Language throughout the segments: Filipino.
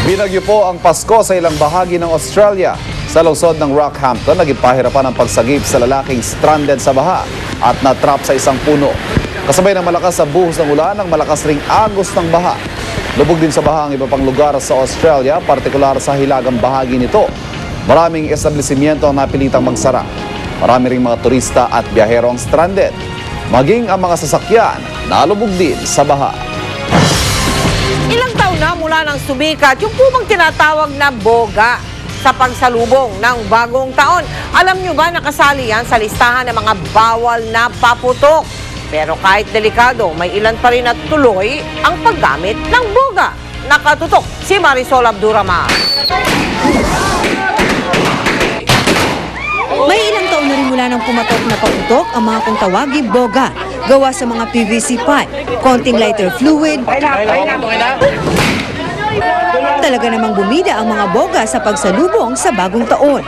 Binagyo po ang Pasko sa ilang bahagi ng Australia. Sa lungsod ng Rockhampton, naging pahirapan ang pagsagip sa lalaking stranded sa baha at natrap sa isang puno. Kasabay ng malakas sa buhos ng ulan, ang malakas ring agos ng baha. Lubog din sa baha ang iba pang lugar sa Australia, partikular sa hilagang bahagi nito. Maraming establishmento ang napilitang magsara. Marami ring mga turista at biyahero ang stranded. Maging ang mga sasakyan, nalubog din sa baha. Ilang taon na mula nang sumikat yung pumang tinatawag na boga sa pagsalubong ng bagong taon. Alam nyo ba nakasali yan sa listahan ng mga bawal na paputok? Pero kahit delikado, may ilan pa rin at tuloy ang paggamit ng boga. Nakatutok si Marisol Abdurrahman. May ilang taon na rin mula nang pumatok na paputok ang mga kung tawaging boga. Gawa sa mga PVC pipe, konting lighter fluid. Talaga namang bumida ang mga boga sa pagsalubong sa bagong taon.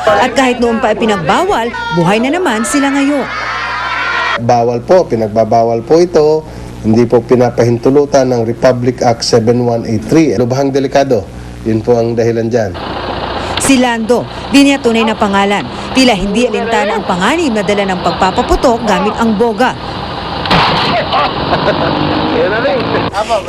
At kahit noon pa ay pinagbawal, buhay na naman sila ngayon. Bawal po, pinagbabawal po ito. Hindi po pinapahintulutan ng Republic Act 7183. Lubhang delikado. Yun po ang dahilan dyan. Si Lando, di niya tunay na pangalan. Tila hindi alintana ang panganib na dala ng pagpapaputok gamit ang boga.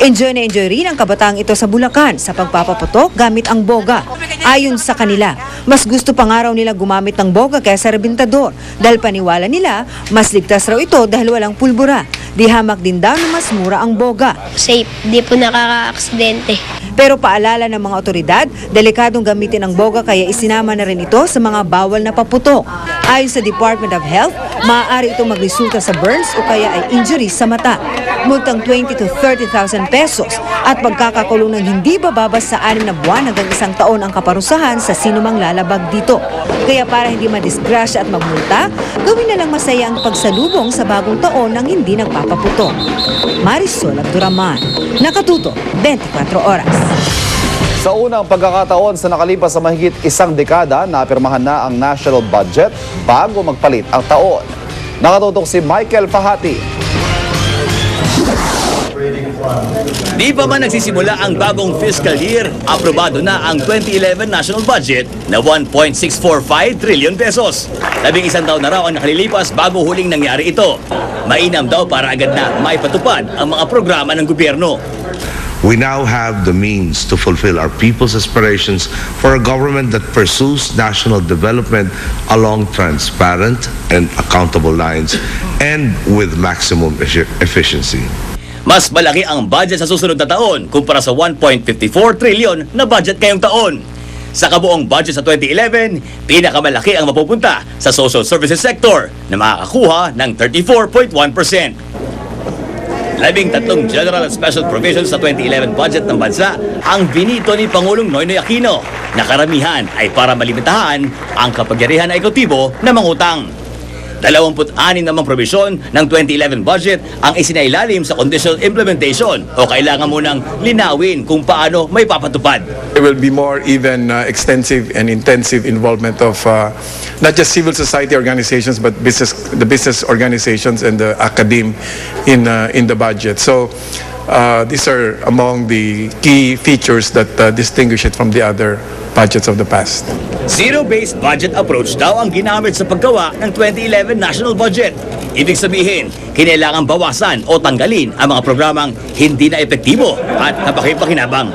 Enjoy na enjoy rin ang kabataang ito sa Bulacan sa pagpapaputok gamit ang boga. Ayon sa kanila, mas gusto pa nga raw nila gumamit ng boga kaysa rebintador dahil paniwala nila mas ligtas raw ito dahil walang pulbura. Di hamak din daw na mas mura ang boga. Safe, di po nakaka-aksidente. Pero paalala ng mga otoridad, delikadong gamitin ang boga kaya isinama na rin ito sa mga bawal na paputok. Ayon sa Department of Health, maaari itong magresulta sa burns o kaya ay injury sa mata. Multang 20 to 30,000 pesos at pagkakakulong ng hindi bababa sa 6 na buwan hanggang 1 taon ang kaparusahan sa sinumang lalabag dito. Kaya para hindi madisgrasya at magmulta, gawin na lang masaya ang pagsalubong sa bagong taon ng hindi nagpapaputok. Marisol Abdurrahman, nakatuto 24 oras. Sa unang pagkakataon sa nakalipas sa mahigit isang dekada, napirmahan na ang national budget bago magpalit ang taon. Nakatutok si Michael Fahati. Di pa man nagsisimula ang bagong fiscal year, aprobado na ang 2011 national budget na 1.645 trillion pesos. 11 taon na raw ang nakalilipas bago huling nangyari ito. Mainam daw para agad na maipatupad ang mga programa ng gobyerno. We now have the means to fulfill our people's aspirations for a government that pursues national development along transparent and accountable lines and with maximum efficiency. Mas malaki ang budget sa susunod na taon kumpara sa 1.54 trillion na budget ngayong taon. Sa kabuong budget sa 2011, pinakamalaki ang mapupunta sa social services sector na makakakuha ng 34.1%. 13 general at special provisions sa 2011 budget ng bansa ang binito ni Pangulong Noynoy Aquino na karamihan ay para malimitahan ang kapangyarihan na ekutibo na mangutang. 26 namang probisyon ng 2011 budget ang isinailalim sa conditional implementation o kailangan munang linawin kung paano may papatupad. There will be more even extensive and intensive involvement of not just civil society organizations but the business organizations and the academe in the budget. So these are among the key features that distinguish it from the other budgets of the past. Zero-based budget approach daw ang ginamit sa paggawa ng 2011 national budget. Ibig sabihin, kinailangan bawasan o tanggalin ang mga programang hindi na epektibo at napakipakinabang.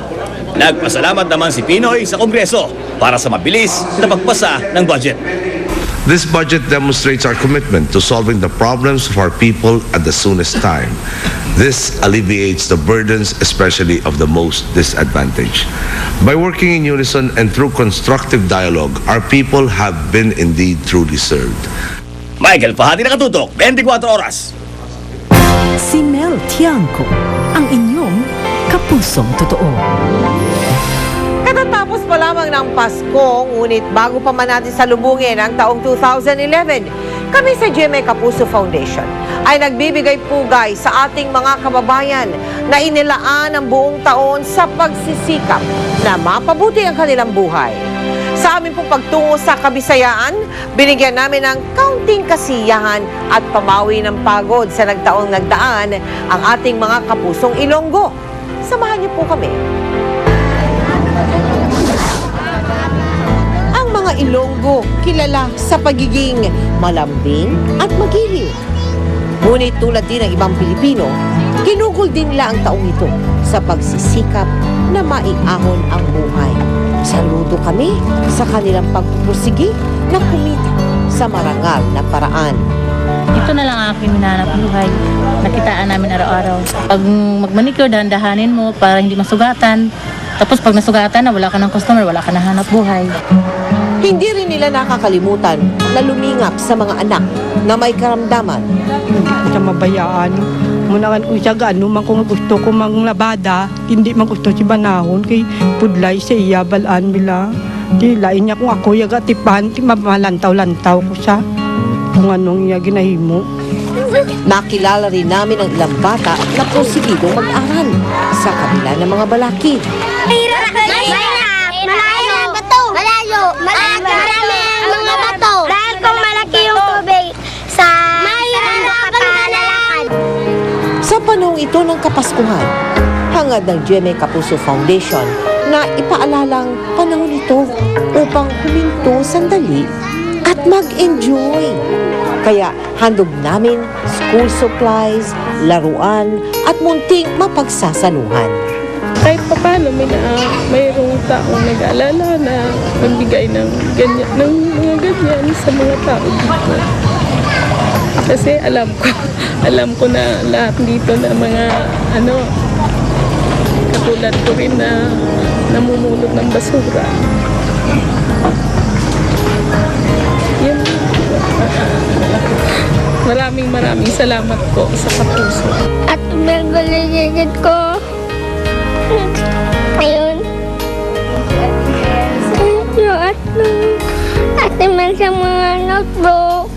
Nagpasalamat naman si Pinoy sa Kongreso para sa mabilis na pagpasa ng budget. This budget demonstrates our commitment to solving the problems of our people at the soonest time. This alleviates the burdens, especially of the most disadvantaged. By working in unison and through constructive dialogue, our people have been indeed truly served. Michael Fahati, nakatutok, 24 oras. Si Mel Tiangco, ang inyong kapusong totoo. Katatapos pa lamang ng Pasko, ngunit bago pa man natin salubungin ang taong 2011, kami sa GMA Kapuso Foundation ay nagbibigay pugay sa ating mga kababayan na inilaan ang buong taon sa pagsisikap na mapabuti ang kanilang buhay. Sa aming pong pagtungo sa Kabisayaan, binigyan namin ng kaunting kasiyahan at pamawi ng pagod sa nagtaong nagdaan ang ating mga kapusong Ilonggo. Samahan niyo po kami. Ang mga Ilonggo kilala sa pagiging malambing at magiliw. Ngunit tulad din ng ibang Pilipino, ginugol din nila ang taong ito sa pagsisikap na maiahon ang buhay. Saludo kami sa kanilang pagpupursigi na kumita sa marangal na paraan. Ito na lang ang aking minanap buhay. Nakitaan namin araw-araw. Pag magmanicure, dahan-dahanin mo para hindi masugatan. Tapos pag nasugatan na, wala ka ng customer, wala ka na hanap buhay. Hindi rin nila nakakalimutan na lumingap sa mga anak na may karamdaman. Sa mabayaan, munakan ko siya gaano man kung gusto ko manglabada, hindi man gusto si banahon kay pudlay sa iya balaan mila. Di lain niya kung ako yaga tipan, ti malantaw-lantaw ko siya kung anong iya ginahimo. Nakilala rin namin ang ilang bata na prosigidong mag-aral sa kabila ng mga balakid. Mahirap! Malayo! Bato! Malayo! Marami ang mga bato! Dahil kung malaki yung tubig sa kapalalakad. Sa panahong ito ng Kapaskuhan, hangad ng GMA Kapuso Foundation na ipaalalang panahon ito upang huminto sandali at mag-enjoy. Kaya handog namin school supplies, laruan at munting mapagsasaluhan. Kahit pa paano mayroong taong nag-aalala na magbigay ng mga ganyan sa mga tao dito. Kasi alam ko na lahat dito na mga katulad ko rin na namumulot ng basura. Yan. Maraming salamat po sa Kapuso. At merguligid ko. Ayun. At naman sa mga notebook.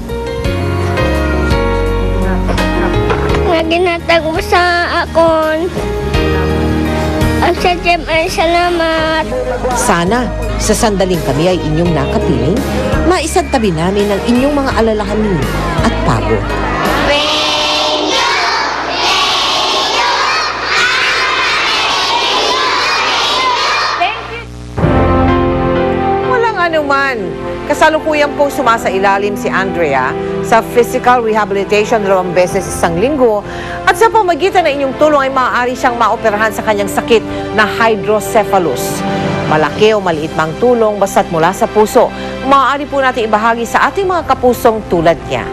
Na ginatag mo sa akon. At sa GMA, salamat. Sana sa sandaling kami ay inyong nakapiling, maisantabi namin ang inyong mga alalahanin at pagod. Walang anuman. Kasalukuyan pong sumasailalim si Andrea sa physical rehabilitation 2 beses isang linggo at sa pamagitan ng inyong tulong ay maaari siyang maoperahan sa kanyang sakit na hydrocephalus. Malaki o maliit mang tulong basta't mula sa puso, maaari po natin ibahagi sa ating mga kapusong tulad niya.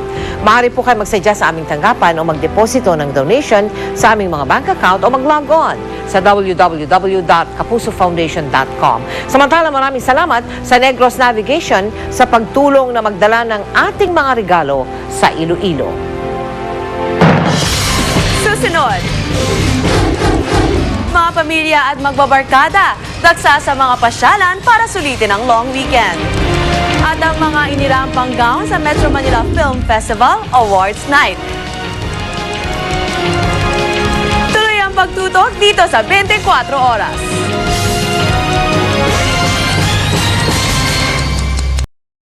Maaari po kayo magsadya sa aming tanggapan o magdeposito ng donation sa aming mga bank account o mag-log on sa www.kapusofoundation.com. Samantala, maraming salamat sa Negros Navigation sa pagtulong na magdala ng ating mga regalo sa Iloilo. Susunod, mga pamilya at magbabarkada, daksa sa mga pasyalan para sulitin ang long weekend. At ang mga inirampang gown sa Metro Manila Film Festival Awards Night. Tuloy ang pagtutok dito sa 24 Oras.